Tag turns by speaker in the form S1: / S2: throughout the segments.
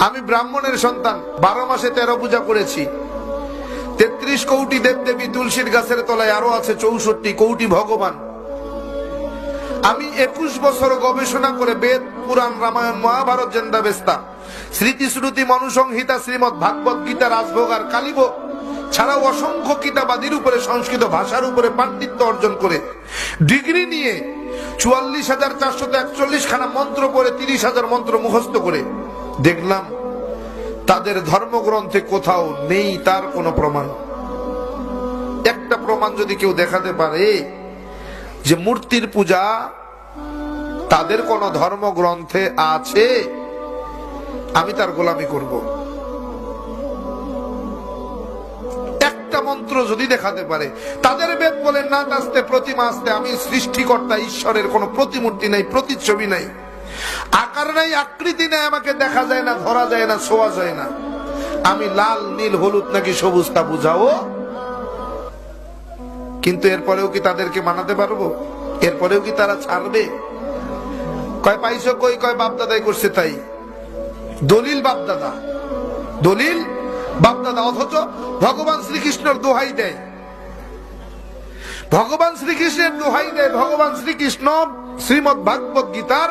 S1: আমি ব্রাহ্মণের সন্তান, 12 মাসে 13 পূজা করেছি। 33 কোটি দেবদেবী তুলসীর গাছের তলায়, আরো আছে 64 কোটি ভগবান। আমি 21 বছর গবেষণা করে বেদ, পুরাণ, রামায়ণ, মহাভারত, জেন্দাবেস্তা, স্মৃতি শ্রুতি, মনুসংহিতা, শ্রীমদ্ ভাগবত গীতা, রাজভোগ আর কালীভোগ ছাড়াও অসংখ্য কিতাবাদির উপরে, সংস্কৃত ভাষার উপরে পাণ্ডিত্য অর্জন করে ডিগ্রি নিয়ে 44,441 খানা মন্ত্র পড়ে 30,000 মন্ত্র মুখস্থ করে দেখলাম তাদের ধর্মগ্রন্থে কোথাও নেই তার কোনো প্রমাণ। একটা প্রমাণ যদি কেউ দেখাতে পারে যে মূর্তির পূজা তাদের কোন ধর্মগ্রন্থে আছে, আমি তার গোলামি করব। একটা মন্ত্র যদি দেখাতে পারে, তাদের বেদ বলেন না আসতে প্রতিমা আসতে, আমি সৃষ্টিকর্তা ঈশ্বরের কোন প্রতিমূর্তি নাই, প্রতিচ্ছবি নাই, আকার নাই, আকৃতি নাই, আমাকে দেখা যায় না, ধরা যায় না, ছোঁয়া যায় না, আমি লাল, নীল, হলুদ নাকি সবুজ তা বুঝাও। কিন্তু এরপরেও কি তাদেরকে মানাতে পারবো? এরপরেও কি তারা ছাড়বে? কয় পাইছো কই? কয় বাপদাদাই করছে তাই। দলিল বাপদাদা, দলিল বাপদাদা, অথচ ভগবান শ্রীকৃষ্ণের দোহাই দেয়, ভগবান শ্রীকৃষ্ণের দোহাই দেয়। ভগবান শ্রীকৃষ্ণ শ্রীমদ্ ভাগবত গীতার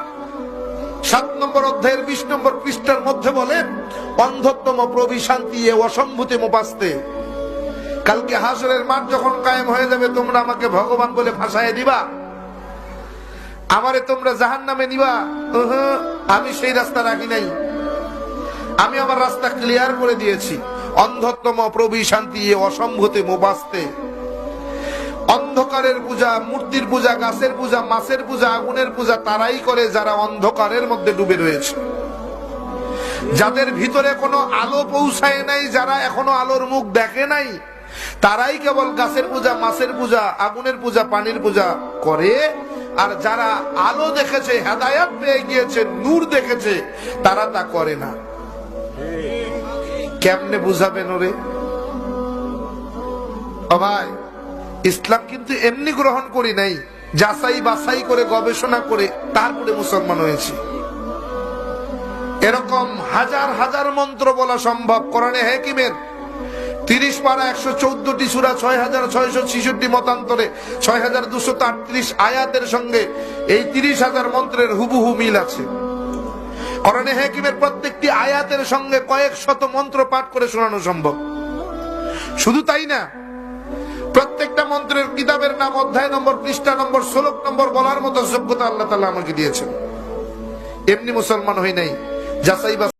S1: 7 নম্বর অধ্যায়ের 20 নম্বর পৃষ্ঠার মধ্যে বলেন, অন্ধত্তম প্রবিশান্তি এ অসম্ভূতি মোপাস্তে। কালকে হাসরের মাঠ যখন কায়েম হয়ে যাবে, তোমরা আমাকে ভগবান বলে ভাষায় দিবা, আমারে তোমরা জাহান্নামে নিবা। আমি সেই রাস্তা রাখি নাই, আমি আমার রাস্তা ক্লিয়ার করে দিয়েছি। অন্ধত্তম প্রবিশান্তি এ অসম্ভূতি মোপাস্তে। অন্ধকারের পূজা, মূর্তির পূজা, গাছের পূজা, মাছের পূজা, আগুনের পূজা তারাই করে যারা অন্ধকারের মধ্যে ডুবে রয়েছে, যাদের ভিতরে কোনো আলো পৌঁছায় নাই, যারা এখনো আলোর মুখ দেখে নাই, তারাই কেবল গাছের পূজা, মাছের পূজা, আগুনের পূজা, পানির পূজা করে। আর যারা আলো দেখেছে, হেদায়াত পেয়ে গিয়েছে, নূর দেখেছে, তারা তা করে না। কেমনে বুঝাবেন ওরে? ও ভাই, ইসলাম কিন্তু এমনি গ্রহণ করি নাই, যাচাই বাছাই করে গবেষণা করে তারপরে মুসলমান হয়েছি। এরকম হাজার হাজার মন্ত্র বলা সম্ভব। কোরআনে হাকিমের 30 পারা 114টি সূরা, 6,666 মতান্তরে 6,238 আয়াতের সঙ্গে এই 30,000 মন্ত্রের হুবহু মিল আছে। কোরআনে হাকিমের প্রত্যেকটি আয়াতের সঙ্গে কয়েক শত মন্ত্র পাঠ করে শোনানো সম্ভব। শুধু তাই না, প্রত্যেকটা মন্ত্রের কিতাবের নাম, অধ্যায় নম্বর, পৃষ্ঠা নম্বর, শ্লোক নম্বর বলার মতো যোগ্যতা আল্লাহ তাআলা আমাকে দিয়েছেন। এমনি মুসলমান হই নাই, যাচাই